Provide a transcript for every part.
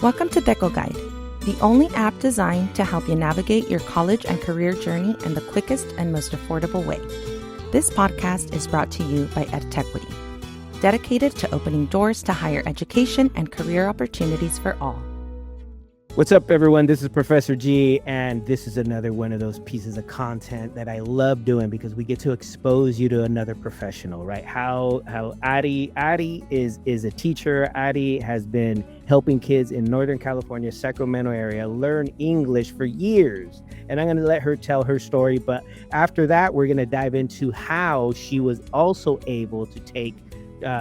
Welcome to TecoGuide, the only app designed to help you navigate your college and career journey in the quickest and most affordable way. This podcast is brought to you by EdTechWity, dedicated to opening doors to higher education and career opportunities for all. What's up, everyone? This is Professor G, and this is another one of those pieces of content that I love doing because we get to expose you to another professional, right? How Adi is a teacher. Adi has been helping kids in Northern California, Sacramento area learn English for years. And I'm going to let her tell her story. But after that, we're going to dive into how she was also able to take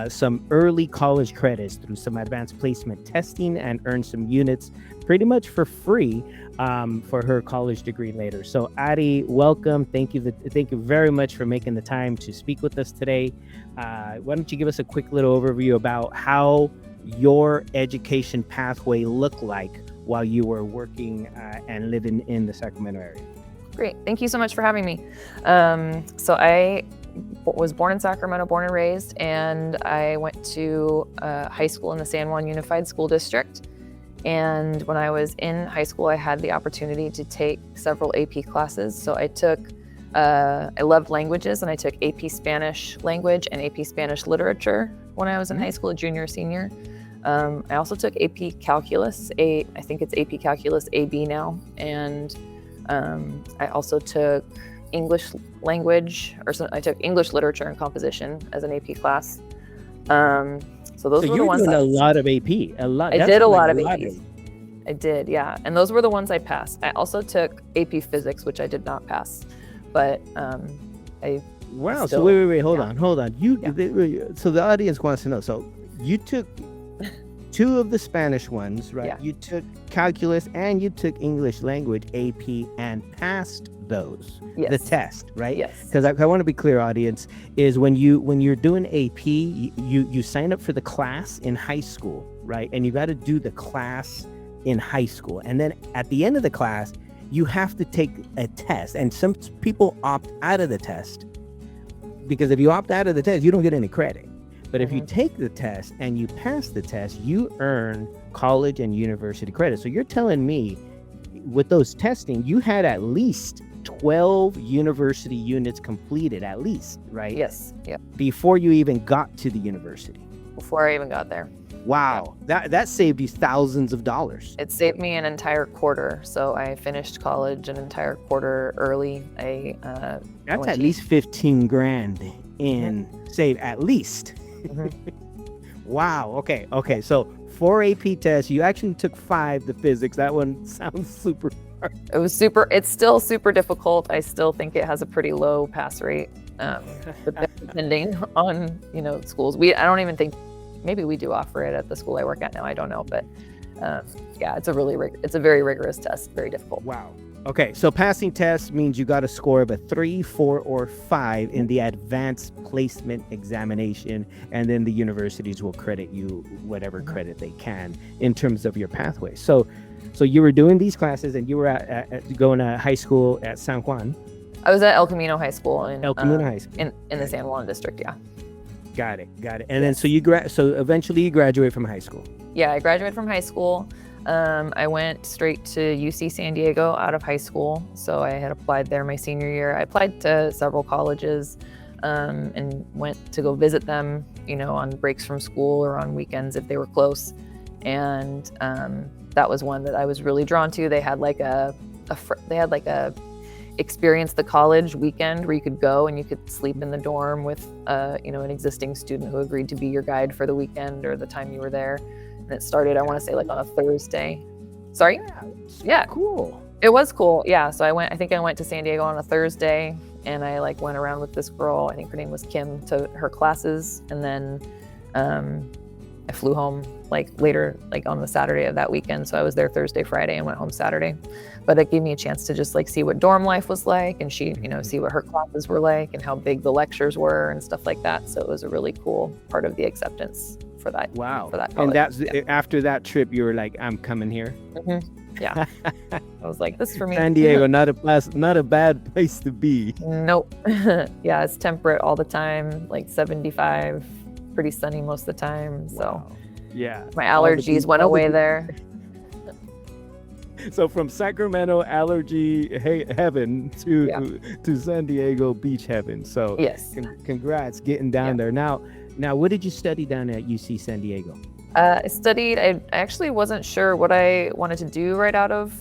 some early college credits through some advanced placement testing and earn some units pretty much for free for her college degree later. So Adi, welcome. Thank you very much for making the time to speak with us today. Why don't you give us a quick little overview about how your education pathway looked like while you were working and living in the Sacramento area? Great. Thank you so much for having me. So I was born in Sacramento, born and raised, and I went to high school in the San Juan Unified School District. And when I was in high school, I had the opportunity to take several AP classes. So I loved languages, and I took AP Spanish language and AP Spanish literature when I was in high school, junior, senior. I also took AP Calculus, I think it's AP Calculus AB now. And I also took English language, I took English literature and composition as an AP class. So those were the ones. So you're doing a lot of AP. I did a lot of APs. I did, yeah. And those were the ones I passed. I also took AP Physics, which I did not pass, but I. Wow. Still, so wait. Hold on. So the audience wants to know. So you took two of the Spanish ones, right? Yeah. You took calculus and you took English language AP and passed those. Yes. The test, right? Yes. Because I want to be clear, audience, is when you're doing AP, you sign up for the class in high school, right? And you got to do the class in high school, and then at the end of the class, you have to take a test. And some people opt out of the test because if you opt out of the test, you don't get any credit. But if you take the test and you pass the test, you earn college and university credit. So you're telling me with those testing, you had at least 12 university units completed, at least, right? Yes. Yeah. Before you even got to the university. Before I even got there. Wow. Yeah. That saved you thousands of dollars. It saved me an entire quarter. So I finished college an entire quarter early. That's at least 15 grand in save, at least. Wow. Okay. So 4 AP tests. You actually took 5 the physics. That one sounds super hard. It's still super difficult. I still think it has a pretty low pass rate, depending on, schools. I don't even think, maybe we do offer it at the school I work at now. I don't know, but yeah, it's a very rigorous test, very difficult. Wow. Okay, so passing tests means you got a score of a 3, 4, or 5 in the advanced placement examination, and then the universities will credit you whatever credit they can in terms of your pathway. So you were doing these classes, and you were going to high school at San Juan. I was at El Camino High School in High School in the San Juan district. Yeah. Got it. And then so eventually you graduate from high school. Yeah, I graduated from high school. I went straight to UC San Diego out of high school. So I had applied there my senior year. I applied to several colleges and went to go visit them, on breaks from school or on weekends if they were close. And that was one that I was really drawn to. They had like a experience the college weekend where you could go and you could sleep in the dorm with an existing student who agreed to be your guide for the weekend or the time you were there. And it started, I want to say, like on a Thursday. Sorry? Yeah. Cool. It was cool. Yeah. So I went to San Diego on a Thursday, and I went around with this girl, I think her name was Kim, to her classes. And then I flew home later, on the Saturday of that weekend. So I was there Thursday, Friday, and went home Saturday. But it gave me a chance to just see what dorm life was like, and see what her classes were like and how big the lectures were and stuff like that. So it was a really cool part of the acceptance for that. Wow. For that college. And after that trip, you were like, I'm coming here. Yeah. I was like, this is for me. San Diego, not a bad place to be. Nope. Yeah, it's temperate all the time, 75, pretty sunny most of the time. So wow. Yeah. My allergies went away there. So from Sacramento allergy heaven to San Diego beach heaven. So Yes. Congrats getting down there. Now, what did you study down at UC San Diego? I actually wasn't sure what I wanted to do right out of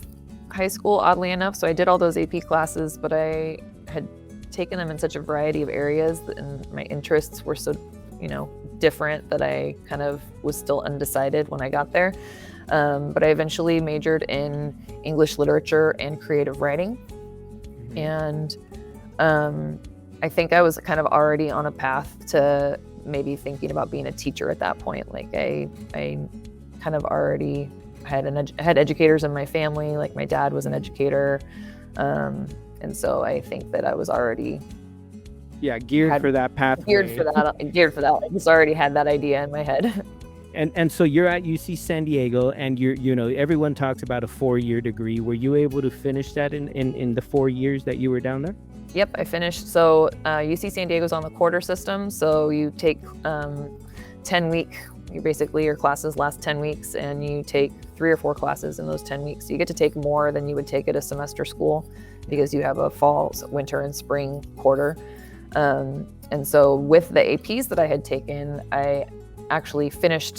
high school, oddly enough. So I did all those AP classes, but I had taken them in such a variety of areas and my interests were so, different that I kind of was still undecided when I got there. But I eventually majored in English literature and creative writing. And I think I was kind of already on a path to maybe thinking about being a teacher at that point. Like I kind of already had educators in my family. Like my dad was an educator. And so I think that I was already geared for that pathway. Geared for that. I just already had that idea in my head. And so you're at UC San Diego, and everyone talks about a 4-year degree. Were you able to finish that in the 4 years that you were down there? Yep, I finished. So UC San Diego's on the quarter system. So you take 10-week. Your classes last 10 weeks, and you take 3 or 4 classes in those 10 weeks. So you get to take more than you would take at a semester school because you have a fall, winter, and spring quarter. And so with the APs that I had taken, I actually finished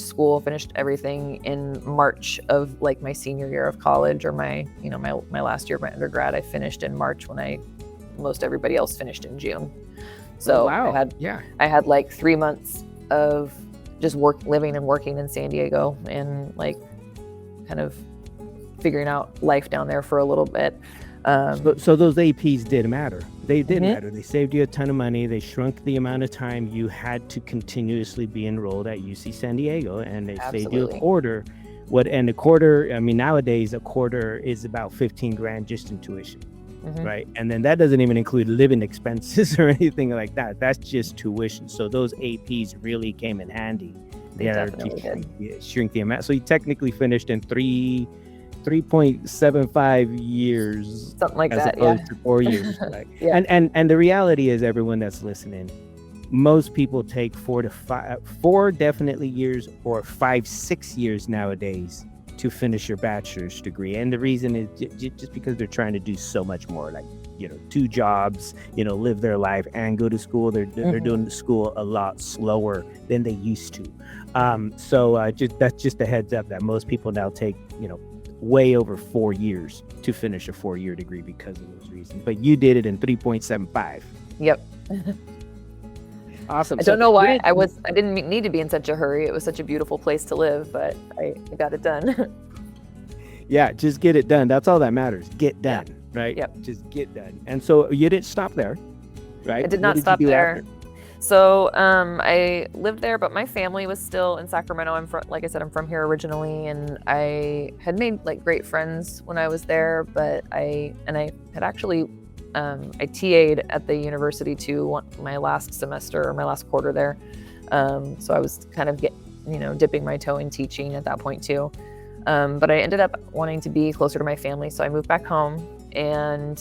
everything in March of like my senior year of college, or my last year of my undergrad. I finished in March when most everybody else finished in June. So I had like 3 months of just living and working in San Diego and like kind of figuring out life down there for a little bit. So those APs did matter. They did matter. They saved you a ton of money. They shrunk the amount of time you had to continuously be enrolled at UC San Diego, and they saved you a quarter. Nowadays a quarter is about $15,000 just in tuition, right? And then that doesn't even include living expenses or anything like that. That's just tuition. So those APs really came in handy. They shrink the amount. So you technically finished in 3.75 years, something like as that, opposed to 4 years. Right? Yeah. And the reality is, everyone that's listening, most people take 4 to 4 definitely years, or 5-6 years nowadays to finish your bachelor's degree. And the reason is just because they're trying to do so much more, like 2 jobs, live their life and go to school. They're doing the school a lot slower than they used to. That's just a heads up that most people now take way over 4 years to finish a 4-year degree because of those reasons. But you did it in 3.75. Yep. Awesome. I don't know why I didn't need to be in such a hurry. It was such a beautiful place to live, but I got it done. Yeah, just get it done. That's all that matters. Get done, right? Yep. Just get done. And so you didn't stop there, right? I did not stop there. After? So I lived there, but my family was still in Sacramento. Like I said, I'm from here originally, and I had made like great friends when I was there. But I had actually I TA'd at the university too my last semester, or my last quarter there. So I was kind of dipping my toe in teaching at that point too. But I ended up wanting to be closer to my family, so I moved back home. And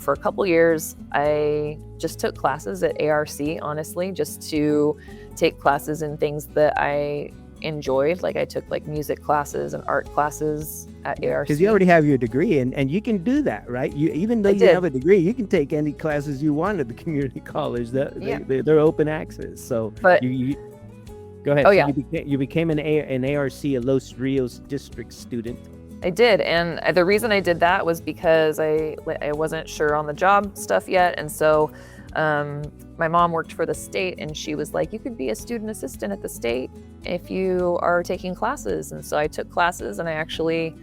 for a couple years, I just took classes at ARC, honestly, just to take classes in things that I enjoyed. Like I took like music classes and art classes at ARC. Because you already have your degree, and you can do that, right? Even though you have a degree, you can take any classes you want at the community college. They're open access. So you go ahead. Oh, so yeah. You became an ARC, a Los Rios district student. I did, and the reason I did that was because I wasn't sure on the job stuff yet, and so my mom worked for the state, and she was like, you could be a student assistant at the state if you are taking classes. And so I took classes, and I actually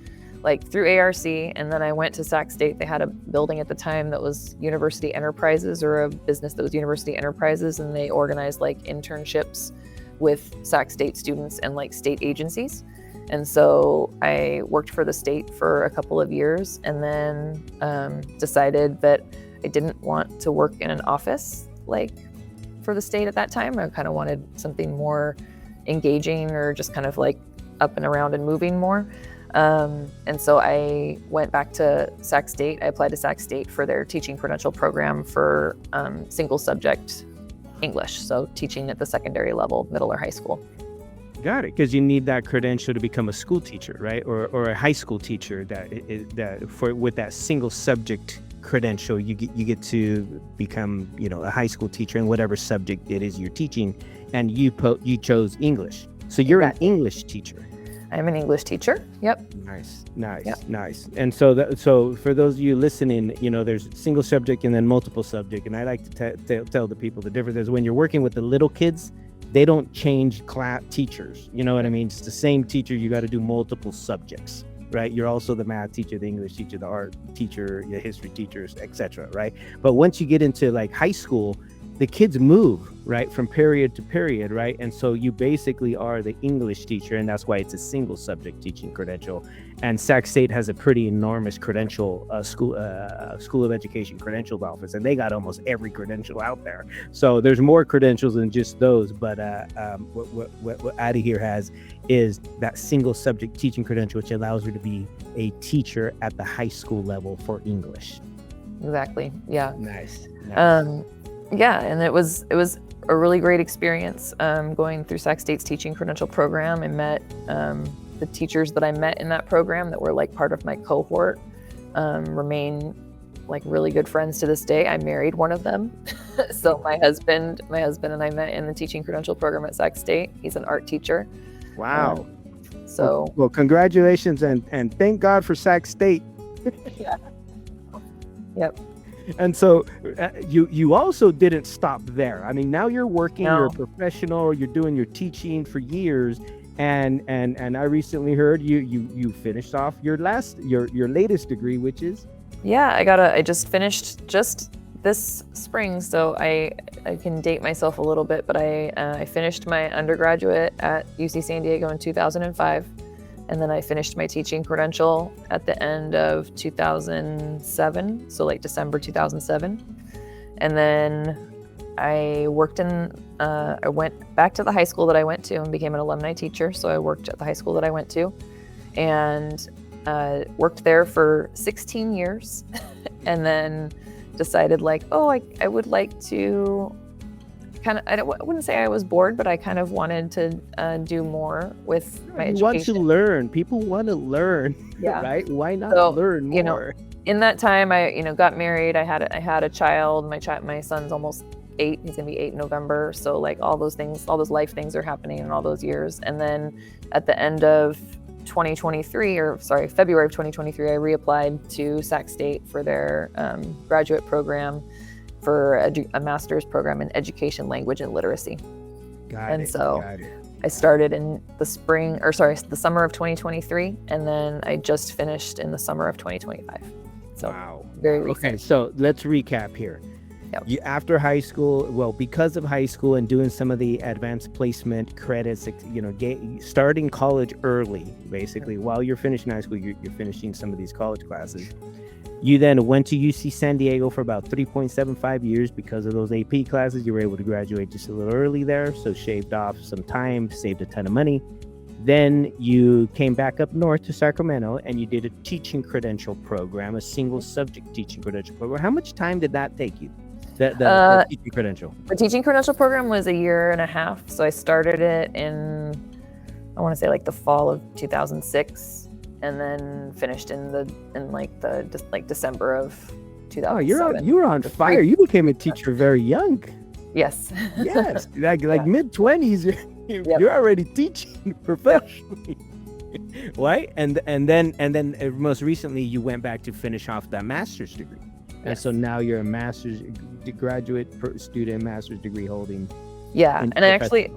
through ARC, and then I went to Sac State. They had a building at the time that was University Enterprises, or a business that was University Enterprises, and they organized internships with Sac State students and state agencies. And so I worked for the state for a couple of years, and then decided that I didn't want to work in an office for the state at that time. I kind of wanted something more engaging, or just kind of up and around and moving more. And so I went back to Sac State. I applied to Sac State for their teaching credential program for single subject English, so teaching at the secondary level, middle or high school. Got it. Because you need that credential to become a school teacher, right? Or a high school teacher with that single subject credential, you get to become, a high school teacher in whatever subject it is you're teaching, and you chose English. So you're an English teacher. I'm an English teacher. Yep. Nice. Yep. Nice. And so for those of you listening, there's single subject and then multiple subject. And I like to tell the people the difference is when you're working with the little kids, they don't change class teachers. You know what I mean? It's the same teacher. You got to do multiple subjects, right? You're also the math teacher, the English teacher, the art teacher, the history teachers, etc. Right? But once you get into like high school, the kids move, right, from period to period, right? And so you basically are the English teacher, and that's why it's a single subject teaching credential. And Sac State has a pretty enormous credential, school of education credential office, and they got almost every credential out there. So there's more credentials than just those. But what Addie here has is that single subject teaching credential, which allows her to be a teacher at the high school level for English. Exactly. Yeah. Nice. Yeah, and it was a really great experience going through Sac State's teaching credential program. I met the teachers that I met in that program that were like part of my cohort, remain like really good friends to this day. I married one of them. So my husband and I met in the teaching credential program at Sac State. He's an art teacher. Wow. Well, congratulations and thank God for Sac State. Yeah. Yep. And so you also didn't stop there. I mean, now you're working, No. You're a professional, you're doing your teaching for years. And I recently heard you finished off your latest degree, which is? Yeah, I just finished just this spring, so I can date myself a little bit, but I finished my undergraduate at UC San Diego in 2005. And then I finished my teaching credential at the end of 2007, so like December 2007. And then I went back to the high school that I went to and became an alumni teacher. So I worked at the high school that I went to and worked there for 16 years. And then decided like, I would like to I wouldn't say I was bored, but I kind of wanted to do more with my education. You want to learn. People want to learn, Yeah. right? Why not learn more? In that time, I got married. I had a child. My son's almost 8. He's gonna be 8 in November. So like all those things, all those life things are happening in all those years. And then at the end of February of 2023, I reapplied to Sac State for their graduate program for a master's program in education, language, and literacy. Got it. I started in the summer of 2023, and then I just finished in the summer of 2025. So wow. Very recent. Okay, so let's recap here. Yep. After high school, because of high school and doing some of the advanced placement credits, starting college early, basically, while you're finishing high school, you're finishing some of these college classes. You then went to UC San Diego for about 3.75 years because of those AP classes. You were able to graduate just a little early there, so shaved off some time, saved a ton of money. Then you came back up north to Sacramento and you did a teaching credential program, a single subject teaching credential program. How much time did that take you? The teaching credential? The teaching credential program was 1.5 years. So I started it in, I want to say like the fall of 2006. And then finished in December of 2007. Oh, you were on fire. You became a teacher very young. Yes. Yes, like mid-20s. You're already teaching professionally, right? And then most recently you went back to finish off that master's degree, and so now you're a master's graduate student, master's degree holding. Yeah, and actually,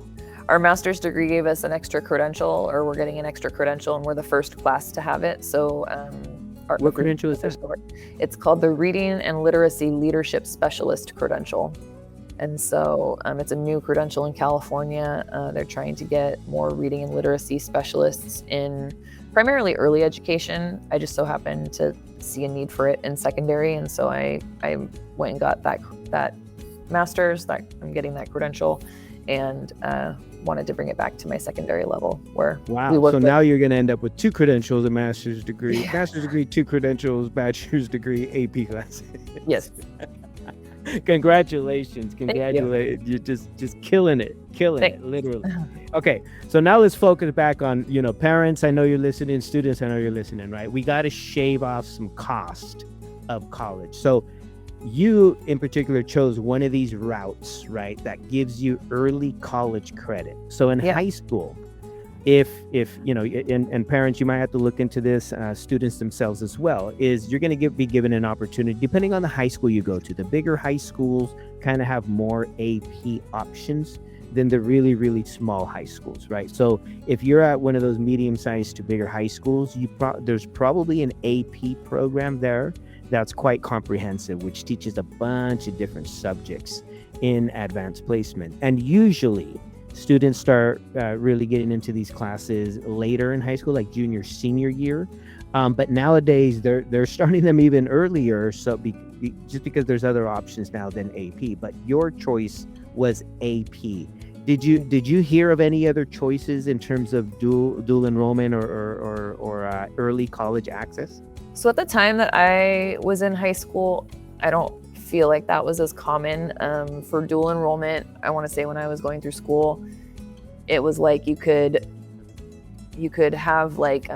our master's degree gave us an extra credential, or we're getting an extra credential, and we're the first class to have it. So, what credential is that? It's called the Reading and Literacy Leadership Specialist credential. And so it's a new credential in California. They're trying to get more reading and literacy specialists in primarily early education. I just so happened to see a need for it in secondary. And so I went and got that master's, I'm getting that credential, and wanted to bring it back to my secondary level where so now you're going to end up with 2 credentials, a master's degree, 2 credentials, bachelor's degree, AP classes. Yes. Congratulations. Thank you. You're just killing it. Killing it, Thanks. literally. Okay. So now let's focus back on, parents, I know you're listening, students, I know you're listening, right? We got to shave off some cost of college. So you in particular chose one of these routes, right? That gives you early college credit. So in Yeah. high school, if and parents, you might have to look into this, students themselves as well, is you're going to be given an opportunity depending on the high school you go to. The bigger high schools kind of have more AP options than the really, really small high schools, right? So if you're at one of those medium-sized to bigger high schools, there's probably an AP program there that's quite comprehensive, which teaches a bunch of different subjects in advanced placement. And usually students start really getting into these classes later in high school, like junior, senior year. But nowadays they're starting them even earlier. So just because there's other options now than AP, but your choice was AP. Did you hear of any other choices in terms of dual enrollment or early college access? So at the time that I was in high school, I don't feel like that was as common. For dual enrollment, I want to say when I was going through school, it was like you could have like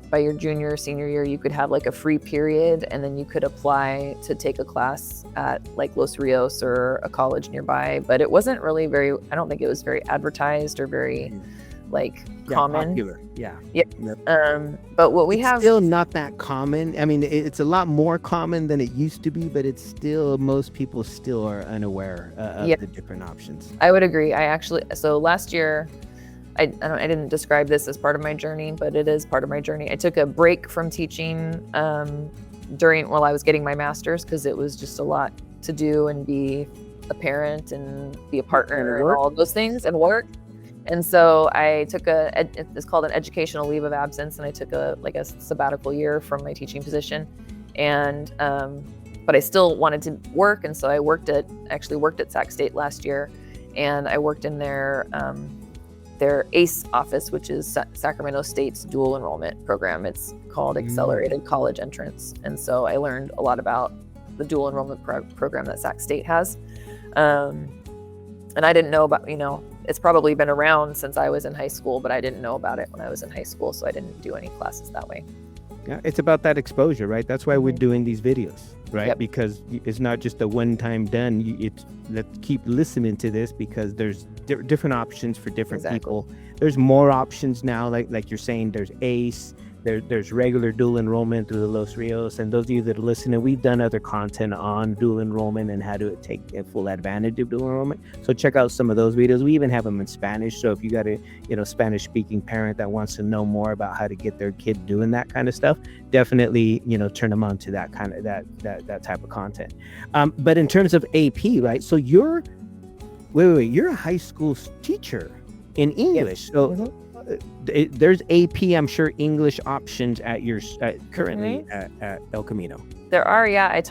by your junior or senior year, you could have like a free period, and then you could apply to take a class at like Los Rios or a college nearby. But it wasn't really I don't think it was very advertised or very like common. Popular. Yeah. But what we have still not that common. I mean, it's a lot more common than it used to be, but it's still, most people still are unaware of the different options. I would agree. So last year, I didn't describe this as part of my journey, but it is part of my journey. I took a break from teaching while I was getting my master's, because it was just a lot to do and be a parent and be a partner and all of those things and work. And so I took it's called an educational leave of absence, and I took a sabbatical year from my teaching position. And but I still wanted to work, and so I actually worked at Sac State last year, and I worked in their ACE office, which is Sacramento State's dual enrollment program. It's called Accelerated College Entrance. And so I learned a lot about the dual enrollment program that Sac State has. And I didn't know about, it's probably been around since I was in high school, but I didn't know about it when I was in high school. So I didn't do any classes that way. Yeah, it's about that exposure, right? That's why we're doing these videos, right? Yep. Because it's not just a one-time done. Let's keep listening to this, because there's different options for different people. There's more options now, like you're saying. There's ACE, there's regular dual enrollment through the Los Rios. And those of you that are listening, we've done other content on dual enrollment and how to take full advantage of dual enrollment. So check out some of those videos. We even have them in Spanish. So if you got a Spanish speaking parent that wants to know more about how to get their kid doing that kind of stuff, definitely turn them on to that kind of that type of content. But in terms of AP, right? So you're a high school teacher in English. So there's AP, I'm sure, English options at your currently at El Camino. There are, yeah. I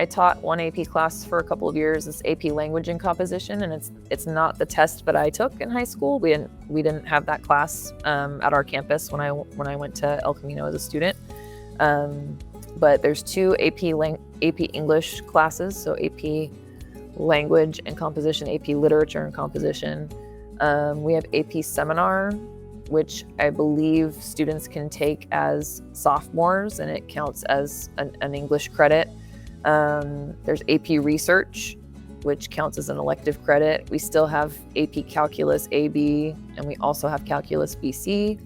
taught one AP class for a couple of years. It's AP Language and Composition, and it's not the test that I took in high school. We didn't have that class at our campus when I went to El Camino as a student. But there's two AP English classes, so AP Language and Composition, AP Literature and Composition. We have AP Seminar, which I believe students can take as sophomores, and it counts as an English credit. There's AP Research, which counts as an elective credit. We still have AP Calculus AB, and we also have Calculus BC.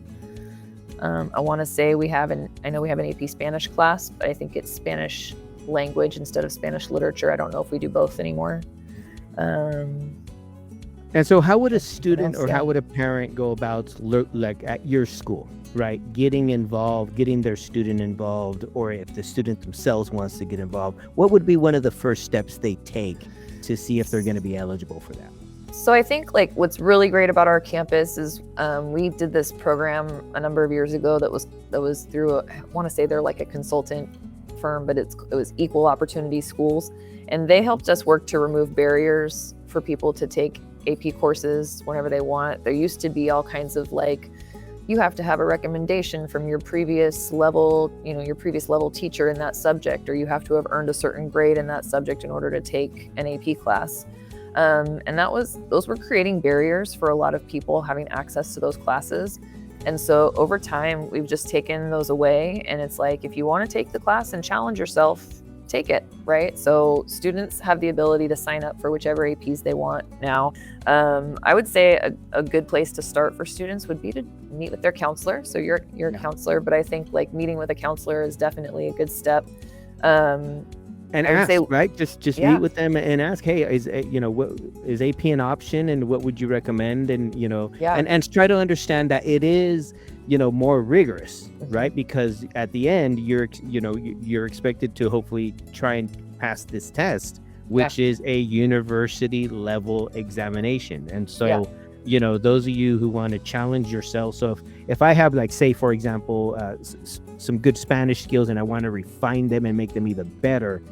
I want to say I know we have an AP Spanish class, but I think it's Spanish language instead of Spanish literature. I don't know if we do both anymore. And so how would a student or how would a parent go about, like at your school, right, getting their student involved, or if the student themselves wants to get involved, what would be one of the first steps they take to see if they're going to be eligible for that? So I think what's really great about our campus is we did this program a number of years ago that was through I want to say they're like a consultant firm, but it was Equal Opportunity Schools, and they helped us work to remove barriers for people to take AP courses whenever they want. There used to be all kinds of you have to have a recommendation from your previous level, your previous level teacher in that subject, or you have to have earned a certain grade in that subject in order to take an AP class. And those were creating barriers for a lot of people having access to those classes. And so over time, we've just taken those away. And it's like, if you want to take the class and challenge yourself, take it, right? So students have the ability to sign up for whichever APs they want now. I would say a good place to start for students would be to meet with their counselor. So you're a counselor, but I think like meeting with a counselor is definitely a good step. And ask, right? Just meet with them and ask, hey, what is AP an option, and what would you recommend? And and try to understand that it is more rigorous, right? Because at the end, you're expected to hopefully try and pass this test, which is a university level examination. And so those of you who want to challenge yourself, so if I have, like, say for example, some good Spanish skills and I want to refine them and make them even better,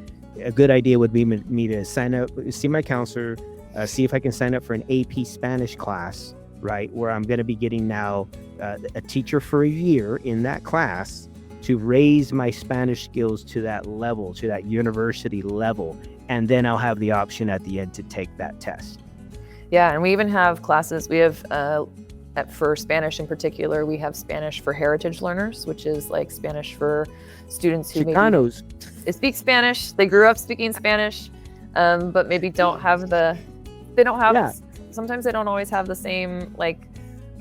a good idea would be me to sign up, see my counselor, see if I can sign up for an AP Spanish class, right? Where I'm going to be getting now a teacher for a year in that class to raise my Spanish skills to that level, to that university level. And then I'll have the option at the end to take that test. Yeah, and we even have classes. We have, for Spanish in particular, we have Spanish for heritage learners, which is like Spanish for students who Chicanos. They speak Spanish. They grew up speaking Spanish, but maybe sometimes they don't always have the same like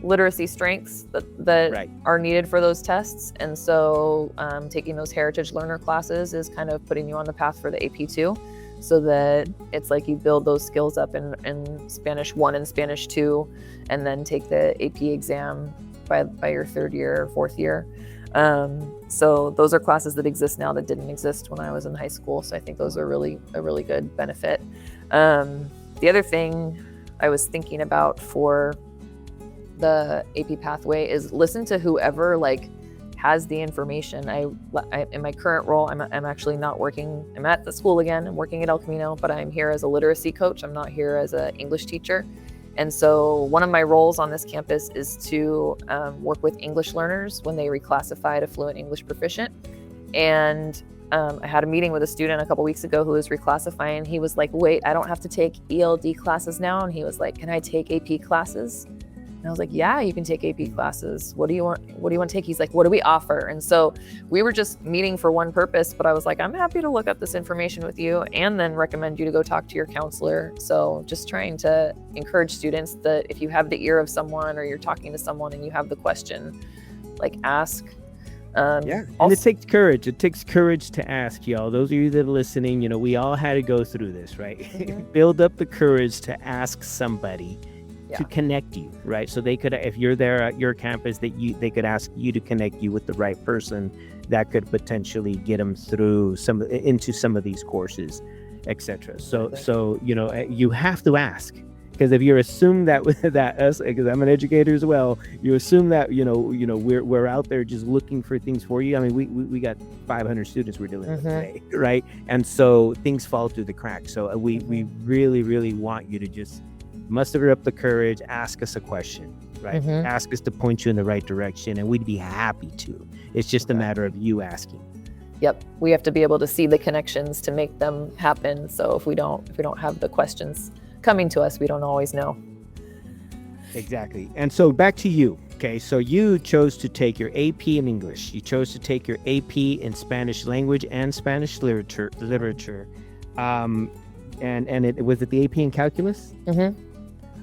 literacy strengths that are needed for those tests. And so taking those heritage learner classes is kind of putting you on the path for the AP2, so that it's like you build those skills up in Spanish 1 and Spanish 2, and then take the AP exam by your third year or fourth year. So those are classes that exist now that didn't exist when I was in high school. So I think those are a really good benefit. The other thing I was thinking about for the AP pathway is listen to whoever like has the information. I in my current role, I'm actually not working. I'm at the school again. I'm working at El Camino, but I'm here as a literacy coach. I'm not here as an English teacher. And so one of my roles on this campus is to work with English learners when they reclassify to fluent English proficient. And I had a meeting with a student a couple weeks ago who was reclassifying. He was like, wait, I don't have to take ELD classes now. And he was like, can I take AP classes? And I was like, yeah, you can take AP classes. What do you want to take? He's like, what do we offer? And so we were just meeting for one purpose, but I was like, I'm happy to look up this information with you and then recommend you to go talk to your counselor. So just trying to encourage students that if you have the ear of someone or you're talking to someone and you have the question, like ask. And it takes courage. It takes courage to ask, y'all. Those of you that are listening, we all had to go through this, right? Mm-hmm. Build up the courage to ask somebody to connect you, right? So they could, if you're there at your campus, they could ask you to connect you with the right person that could potentially get them through into some of these courses, etc. So you have to ask, because if you assume that us, because I'm an educator as well, you assume that we're out there just looking for things for you. I mean, we got 500 students we're dealing with today, right? And so things fall through the cracks. So we really, really want you to just muster up the courage, ask us a question, right? Mm-hmm. Ask us to point you in the right direction, and we'd be happy to. It's just a matter of you asking. Yep, we have to be able to see the connections to make them happen. So if we don't have the questions coming to us, we don't always know. Exactly. And so back to you. Okay, so you chose to take your AP in English. You chose to take your AP in Spanish language and Spanish literature. And was it the AP in calculus? Mm-hmm.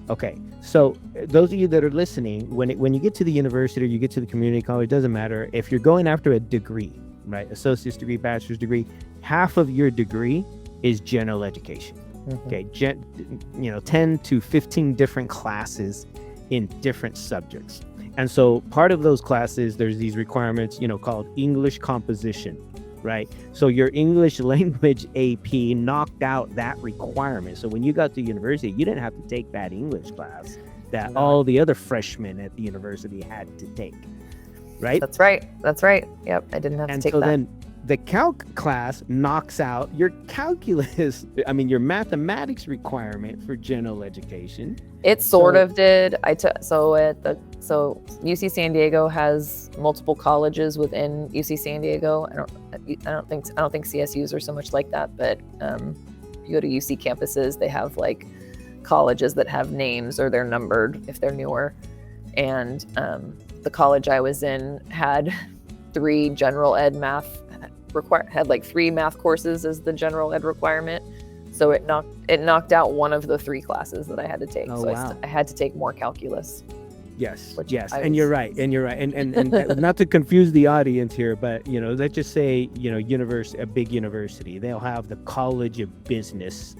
Okay, so those of you that are listening, when you get to the university or you get to the community college, it doesn't matter. If you're going after a degree, right, associate's degree, bachelor's degree, half of your degree is general education. Mm-hmm. Okay, 10 to 15 different classes in different subjects. And so part of those classes, there's these requirements, called English composition. Right. So your English language AP knocked out that requirement. So when you got to university, you didn't have to take that English class that all the other freshmen at the university had to take. Right. That's right. Yep. I didn't have to take that. And so then the calc class knocks out your calculus, your mathematics requirement for general education. It sort of did. So at the So UC San Diego has multiple colleges within UC San Diego. I don't think CSUs are so much like that, but if you go to UC campuses, they have like colleges that have names or they're numbered if they're newer. And the college I was in had 3 general ed math had like 3 math courses as the general ed requirement. So it knocked out one of the 3 classes that I had to take. Oh, so wow. I had to take more calculus. Yes. You're right. And not to confuse the audience here, but let's just say, a big university, they'll have the College of Business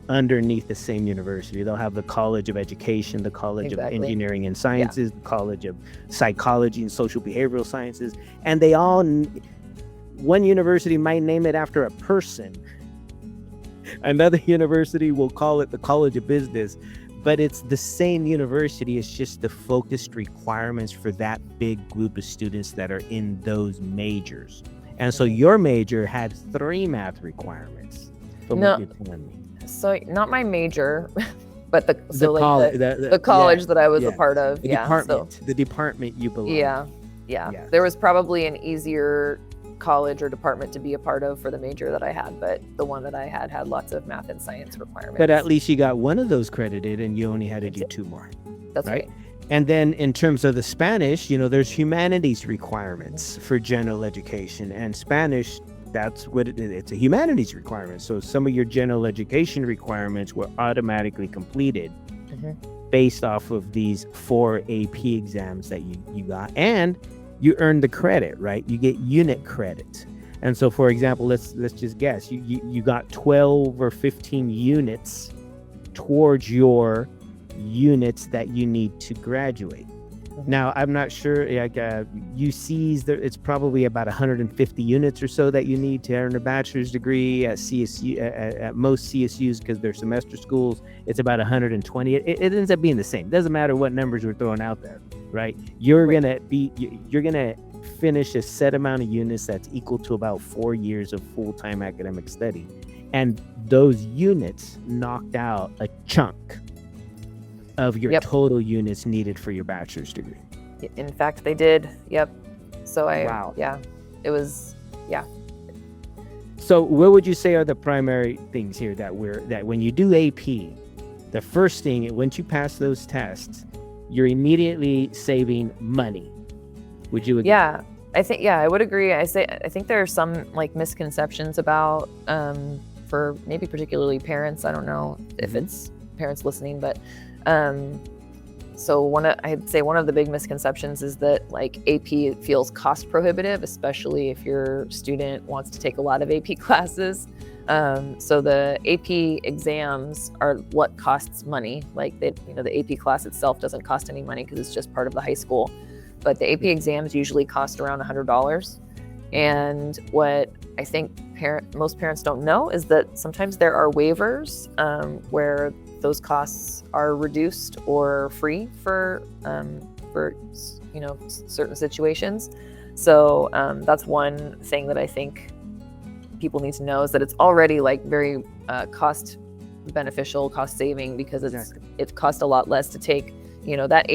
underneath the same university. They'll have the College of Education, the College of Engineering and Sciences, the College of Psychology and Social Behavioral Sciences, and they all, one university might name it after a person. Another university will call it the College of Business, but it's the same university. It's just the focused requirements for that big group of students that are in those majors. And so your major had 3 math requirements from what you're telling me. So not my major, but the college college that I was a part of. The department you belong. Yeah. There was probably an easier college or department to be a part of for the major that I had, but the one that I had lots of math and science requirements. But at least you got one of those credited and you only had to do 2 more. That's right. And then in terms of the Spanish, there's humanities requirements for general education, and Spanish, that's what it's a humanities requirement. So some of your general education requirements were automatically completed based off of these 4 AP exams that you got, and you earn the credit, right? You get unit credit. And so, for example, let's just guess you got 12 or 15 units towards your units that you need to graduate. Now, I'm not sure, like UCs, it's probably about 150 units or so that you need to earn a bachelor's degree. At CSU, at most CSUs, because they're semester schools, it's about 120. It ends up being the same. Doesn't matter what numbers we're throwing out there, right? You're gonna finish a set amount of units that's equal to about 4 years of full-time academic study, and those units knocked out a chunk of your total units needed for your bachelor's degree. In fact, they did. Yep. So it was. So what would you say are the primary things here that when you do AP, the first thing, once you pass those tests, you're immediately saving money? Would you agree? Yeah, I would agree. I think there are some like misconceptions about for maybe particularly parents. I don't know if it's parents listening, but so I'd say one of the big misconceptions is that like AP feels cost prohibitive, especially if your student wants to take a lot of AP classes. So the AP exams are what costs money. Like the AP class itself doesn't cost any money because it's just part of the high school. But the AP exams usually cost around $100. And what I think most parents don't know is that sometimes there are waivers where those costs are reduced or free for certain situations. So that's one thing that I think people need to know, is that it's already like very cost beneficial, cost saving, because it costs a lot less to take that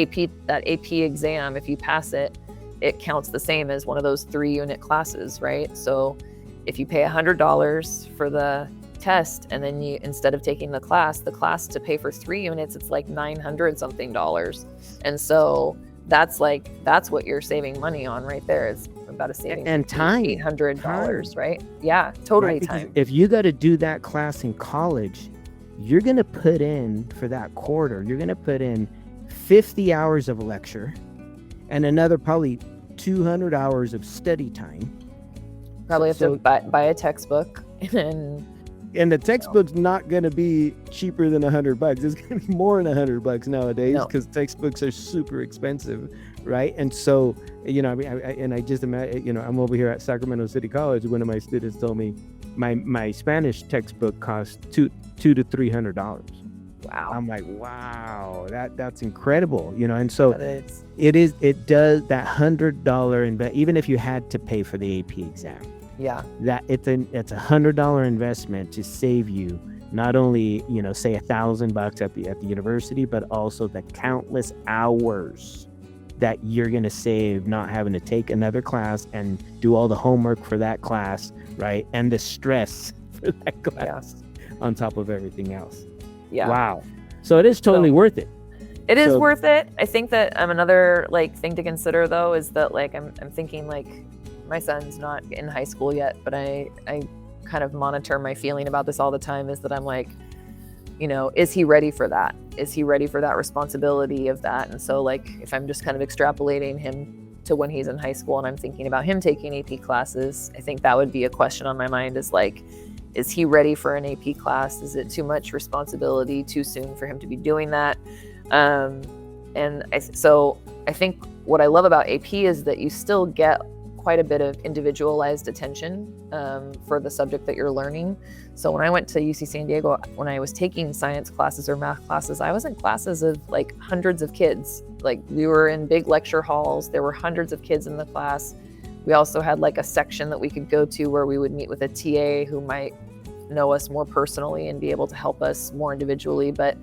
AP exam. If you pass it, it counts the same as one of those 3 unit classes, right? So if you pay $100 for the test, and then you, instead of taking the class to pay for 3 units, it's like $900 something. And so that's what you're saving money on right there. It's about a saving and time, $800, right? Yeah, totally. Right, time. If you got to do that class in college, you're going to put in, for that quarter, you're going to put in 50 hours of lecture and another probably 200 hours of study time. Probably have to buy a textbook, and the textbook's not going to be cheaper than $100. It's going to be more than $100 nowadays, because textbooks are super expensive, right? And so, I just imagine, I'm over here at Sacramento City College. One of my students told me my Spanish textbook costs $200 to $300. Wow. I'm like, wow, that's incredible, and so it does that $100 even if you had to pay for the AP exam. Yeah, that it's a $100 investment to save you not only say $1,000 at the university, but also the countless hours that you're going to save not having to take another class and do all the homework for that class, right? And the stress for that class on top of everything else. Yeah. Wow. So it is totally worth it. It is worth it. I think that another like thing to consider though is that like I'm thinking like my son's not in high school yet, but I kind of monitor my feeling about this all the time, is that I'm like, you know, is he ready for that? Is he ready for that responsibility of that? And so like if I'm just kind of extrapolating him to when he's in high school and I'm thinking about him taking AP classes, I think that would be a question on my mind, is like, is he ready for an AP class? Is it too much responsibility too soon for him to be doing that? So I think what I love about AP is that you still get quite a bit of individualized attention for the subject that you're learning. So when I went to UC San Diego, when I was taking science classes or math classes, I was in classes of like hundreds of kids. Like we were in big lecture halls. There were hundreds of kids in the class. We also had like a section that we could go to where we would meet with a TA who might know us more personally and be able to help us more individually. But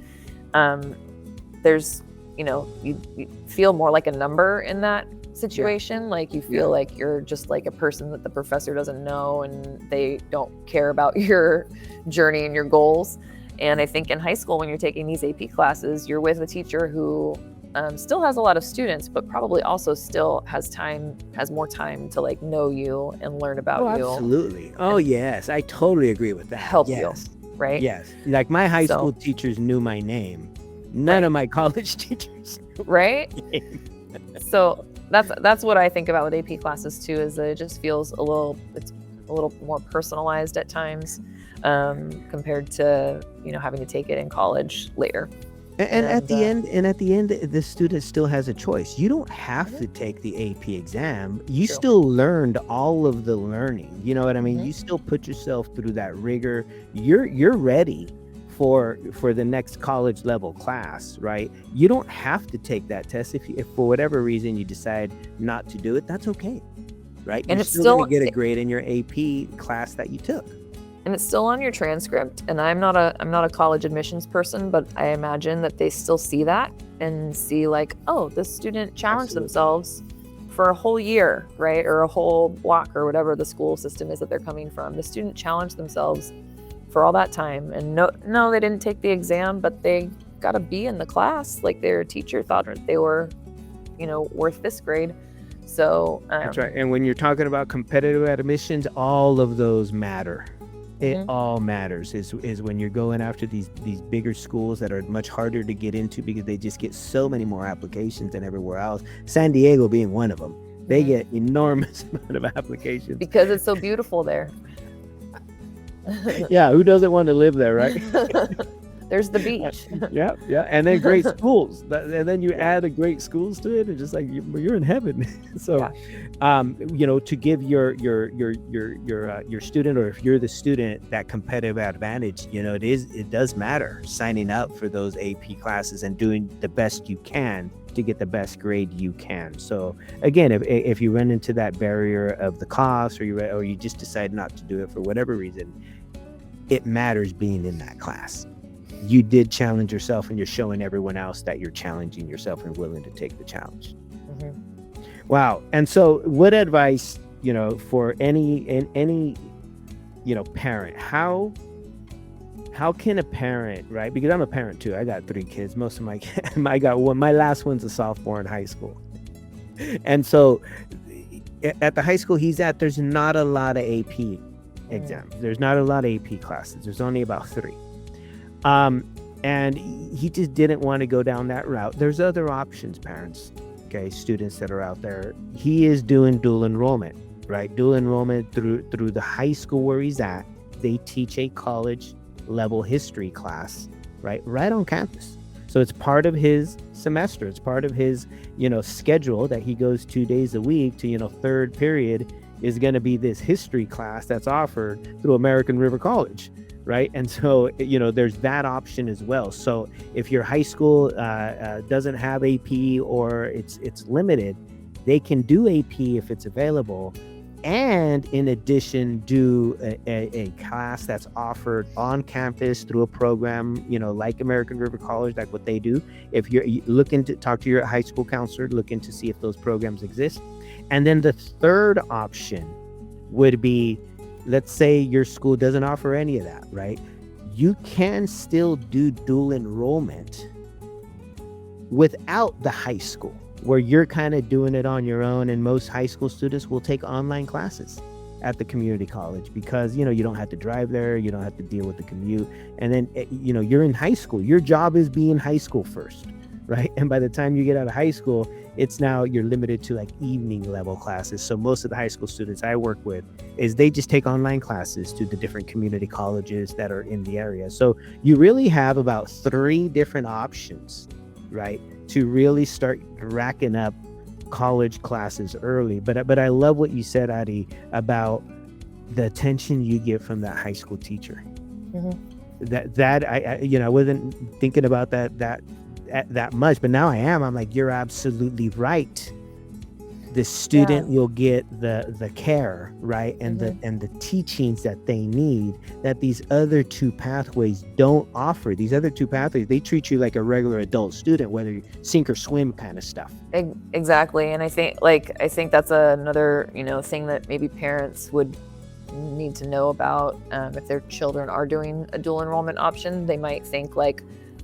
there's, you know, you feel more like a number in that situation. Like you feel like you're just like a person that the professor doesn't know and they don't care about your journey and your goals. And I think in high school, when you're taking these AP classes, you're with a teacher who still has a lot of students, but probably also still has more time to like know you and learn about you. Absolutely. Oh yes, I totally agree with that. Help you, right? Yes. Like my high school teachers knew my name. None of my college teachers knew right? my name. So that's what I think about with AP classes too, is that it just feels it's a little more personalized at times compared to, you know, having to take it in college later. And at the end, the student still has a choice. You don't have to take the AP exam. You still learned all of the learning. You know what I mean? You still put yourself through that rigor. You're ready for the next college level class, right? You don't have to take that test. If for whatever reason you decide not to do it, that's okay, right? And you're it's still gonna get a grade in your AP class that you took. And it's still on your transcript. And I'm not a college admissions person, but I imagine that they still see that and see like, oh, this student challenged themselves for a whole year, right? Or a whole block or whatever the school system is that they're coming from. The student challenged themselves for all that time. And no, they didn't take the exam, but they got a B in the class. Like their teacher thought they were, you know, worth this grade. So that's right. And when you're talking about competitive admissions, all of those matter. It all matters is when you're going after these bigger schools that are much harder to get into because they just get so many more applications than everywhere else. San Diego being one of them. They get enormous amount of applications. Because it's so beautiful there. Yeah, who doesn't want to live there, right? There's the beach. Yeah. And then great schools. And then you add the great schools to it, and just like you're in heaven. So, you know, to give your student, or if you're the student, that competitive advantage, you know, it does matter signing up for those AP classes and doing the best you can to get the best grade you can. So again, if you run into that barrier of the cost, or you just decide not to do it for whatever reason, it matters being in that class. You did challenge yourself, and you're showing everyone else that you're challenging yourself and willing to take the challenge. Wow. And so what advice, you know, for any, you know, parent, how can a parent, right? Because I'm a parent too. I got 3 kids. Most of my last one's a sophomore in high school. And so at the high school he's at, there's not a lot of AP exams. There's not a lot of AP classes. There's only about 3. And he just didn't want to go down that route. There's other options, parents, okay, students that are out there. He is doing dual enrollment, right? Dual enrollment through the high school where he's at. They teach a college level history class, right on campus. So it's part of his semester. It's part of his, you know, schedule that he goes 2 days a week to, you know, third period is going to be this history class that's offered through American River College. Right. And so, you know, there's that option as well. So if your high school doesn't have AP, or it's limited, they can do AP if it's available and in addition do a class that's offered on campus through a program, like American River College, like what they do. If you're looking to talk to your high school counselor, looking to see if those programs exist. And then the third option would be, let's say your school doesn't offer any of that, right? You can still do dual enrollment without the high school, where you're kind of doing it on your own. And most high school students will take online classes at the community college because, you don't have to drive there. You don't have to deal with the commute. And then, you're in high school. Your job is being high school first, right? And by the time you get out of high school, you're limited to like evening level classes. So most of the high school students I work with is they just take online classes to the different community colleges that are in the area. So you really have about 3 different options, right, to really start racking up college classes early. But I love what you said, Adi, about the attention you get from that high school teacher. That I wasn't thinking about that much, but now I am. I'm like, you're absolutely right. The student will get the care, right, and the teachings that they need that these other 2 pathways don't offer. These other 2 pathways, they treat you like a regular adult student, whether you sink or swim kind of stuff. Exactly. And I think that's another thing that maybe parents would need to know about. If their children are doing a dual enrollment option, they might think like,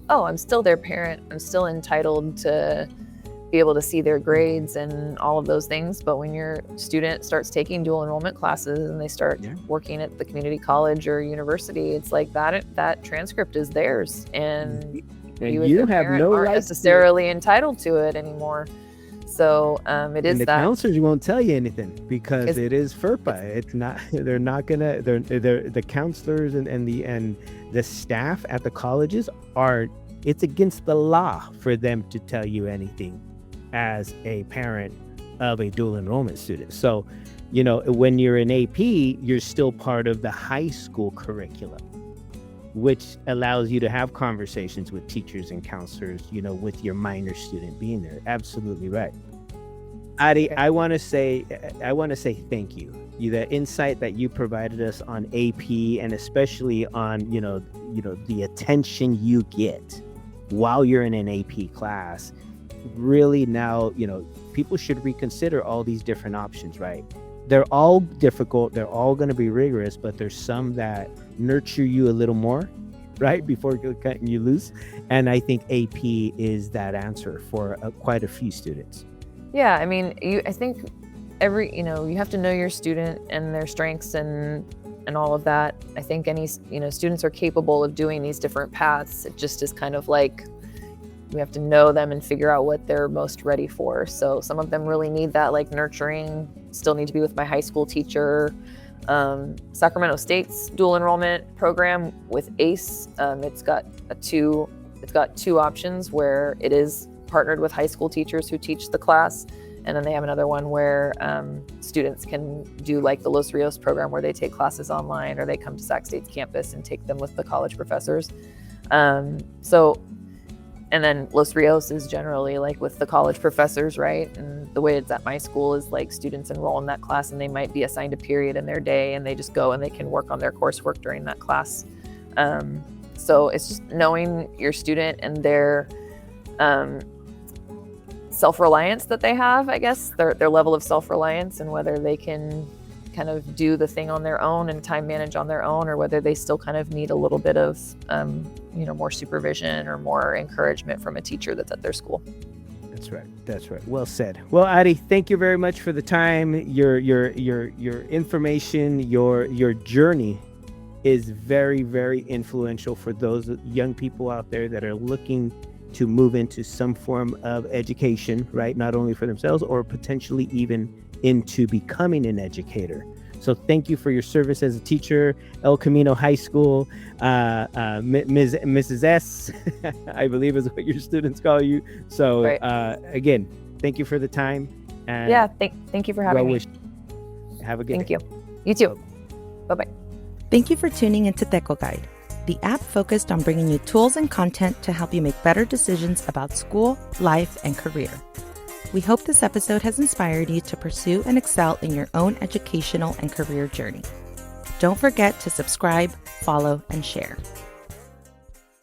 oh, I'm still their parent, I'm still entitled to be able to see their grades and all of those things. But when your student starts taking dual enrollment classes and they start working at the community college or university, it's like that transcript is theirs, and you as their parent aren't necessarily entitled to it anymore. So it is and the that counselors won't tell you anything because it is FERPA. It's not. They're not gonna. They're the counselors and the staff at the colleges are. It's against the law for them to tell you anything as a parent of a dual enrollment student. So, when you're in AP, you're still part of the high school curriculum, which allows you to have conversations with teachers and counselors, with your minor student being there. Absolutely right. Adi, I want to say thank you. The insight that you provided us on AP, and especially on, the attention you get while you're in an AP class. Really now, people should reconsider all these different options, right? They're all difficult. They're all going to be rigorous, but there's some that nurture you a little more, right, before cutting you loose. And I think AP is that answer for quite a few students. Yeah, I mean, I think you have to know your student and their strengths and all of that. I think any, students are capable of doing these different paths. It just is kind of like, we have to know them and figure out what they're most ready for. So some of them really need that like nurturing, still need to be with my high school teacher. Sacramento State's dual enrollment program with ACE, it's got 2 options where it is partnered with high school teachers who teach the class. And then they have another one where students can do like the Los Rios program where they take classes online, or they come to Sac State's campus and take them with the college professors. And then Los Rios is generally like with the college professors, right? And the way it's at my school is like students enroll in that class and they might be assigned a period in their day and they just go and they can work on their coursework during that class. So it's just knowing your student and their self-reliance that they have, I guess, their level of self-reliance, and whether they can kind of do the thing on their own and time manage on their own, or whether they still kind of need a little bit of more supervision or more encouragement from a teacher that's at their school. That's right. Well said. Well, Adi, thank you very much for the time. Your information, your journey is very, very influential for those young people out there that are looking to move into some form of education, right? Not only for themselves, or potentially even into becoming an educator. So thank you for your service as a teacher, El Camino High School, Mrs. S, I believe is what your students call you. So right. Again, thank you for the time. And yeah, thank you for having me. Have a good day. Thank you. You too. Bye-bye. Thank you for tuning into TecoGuide, the app focused on bringing you tools and content to help you make better decisions about school, life, and career. We hope this episode has inspired you to pursue and excel in your own educational and career journey. Don't forget to subscribe, follow, and share.